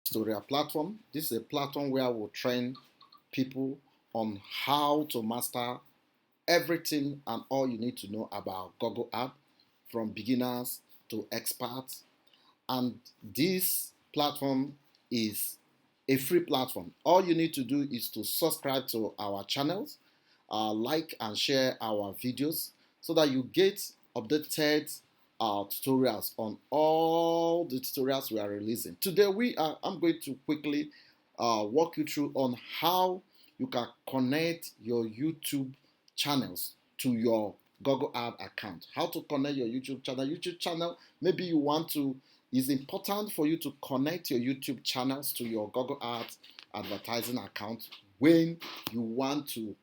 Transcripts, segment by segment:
tutorial platform. This is a platform where we'll train people on how to master everything and all you need to know about Google Ads, from beginners to experts. And this platform is a free platform. All you need to do is to subscribe to our channels, like and share our videos so that you get updated tutorials on all the tutorials we are releasing. Today I'm going to quickly walk you through on how you can connect your YouTube channels to your Google Ad account. How to connect your YouTube channel. Maybe you want to, it's important for you to connect your YouTube channels to your Google Ads advertising account when you want to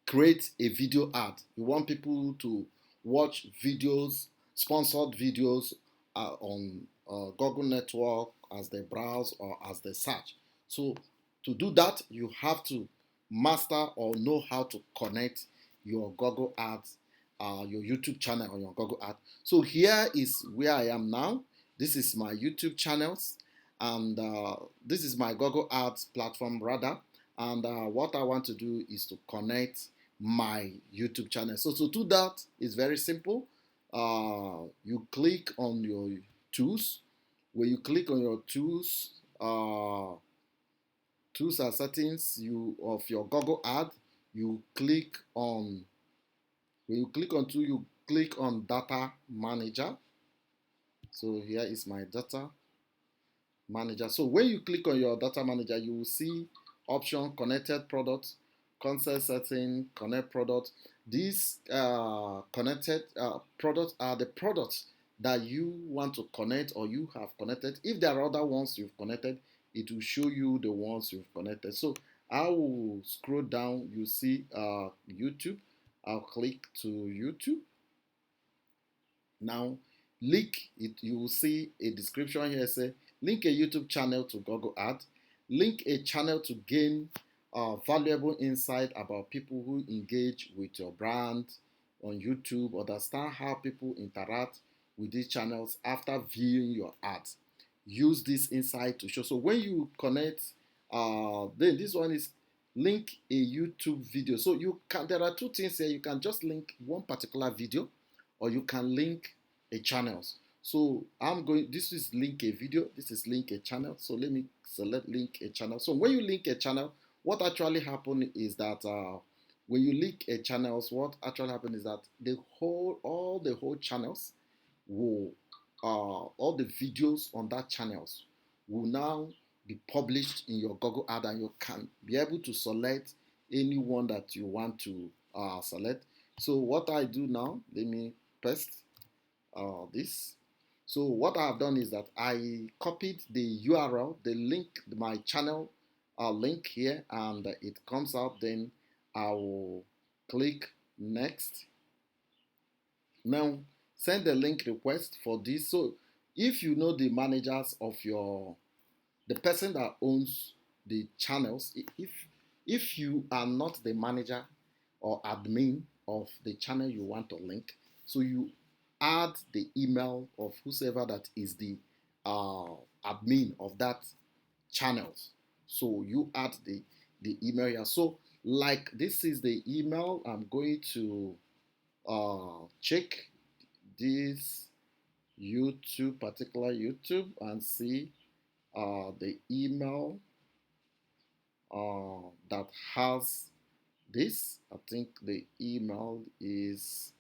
create a video ad. You want people to watch videos, sponsored videos on Google Network as they browse or as they search. So to do that, you have to master or know how to connect your Google Ads, your YouTube channel on your Google Ads. So here is where I am now. This is my YouTube channels, and this is my Google Ads platform rather. And what I want to do is to connect my YouTube channel. So to do that is very simple. You click on your tools. When you click on your tools, tools and settings of your Google Ad, you click on, when you click on tool, you click on data manager. So here is my data manager. So when you click on your data manager, you will see option connected products, concept setting, connect product. These connected products are the products that you want to connect or you have connected. If there are other ones you've connected, it will show you the ones you've connected. So I will scroll down. You see YouTube. I'll click to YouTube. Now link it. You will see a description here say link a YouTube channel to Google Ads. Link a channel to gain valuable insight about people who engage with your brand on YouTube. Understand how people interact with these channels after viewing your ads. Use this insight to show. So when you connect, then this one is link a YouTube video. So you can. There are two things here. You can just link one particular video, or you can link a channels. So I'm going, this is link a video, this is link a channel. So let me select link a channel. So when you link a channel, what actually happens is that when you link a channels, what actually happens is that all the whole channels will, all the videos on that channels will now be published in your Google Ad, and you can be able to select any one that you want to select. So what I do now, let me paste this. So what I have done is that I copied the URL, the link, my channel link here, and it comes out. Then I will click next. Now send the link request for this. So if you know the managers of the person that owns the channels, if you are not the manager or admin of the channel you want to link, so you add the email of whoever that is the admin of that channel. So you add the email here. So like this is the email. I'm going to check this particular YouTube, and see the email that has this. I think the email is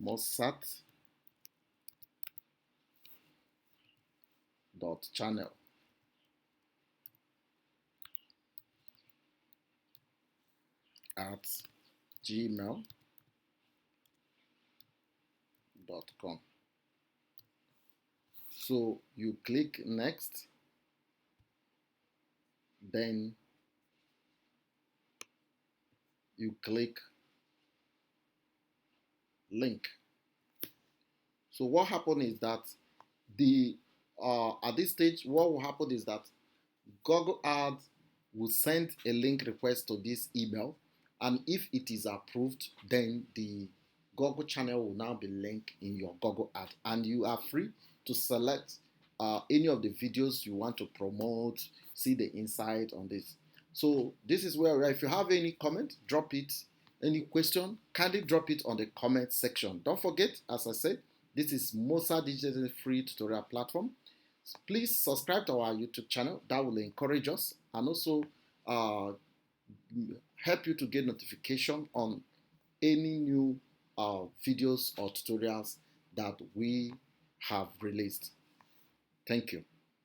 mossad.channel at gmail.com. So you click next, then you click link. So what happened is that the at this stage, what will happen is that Google Ads will send a link request to this email, and if it is approved, then the Google channel will now be linked in your Google Ad, and you are free to select any of the videos you want to promote, see the insight on this. So this is where if you have any comment, drop it. Any question, kindly drop it on the comment section. Don't forget, as I said, this is Mosa Digital Free Tutorial Platform. Please subscribe to our YouTube channel. That will encourage us and also help you to get notification on any new videos or tutorials that we have released. Thank you.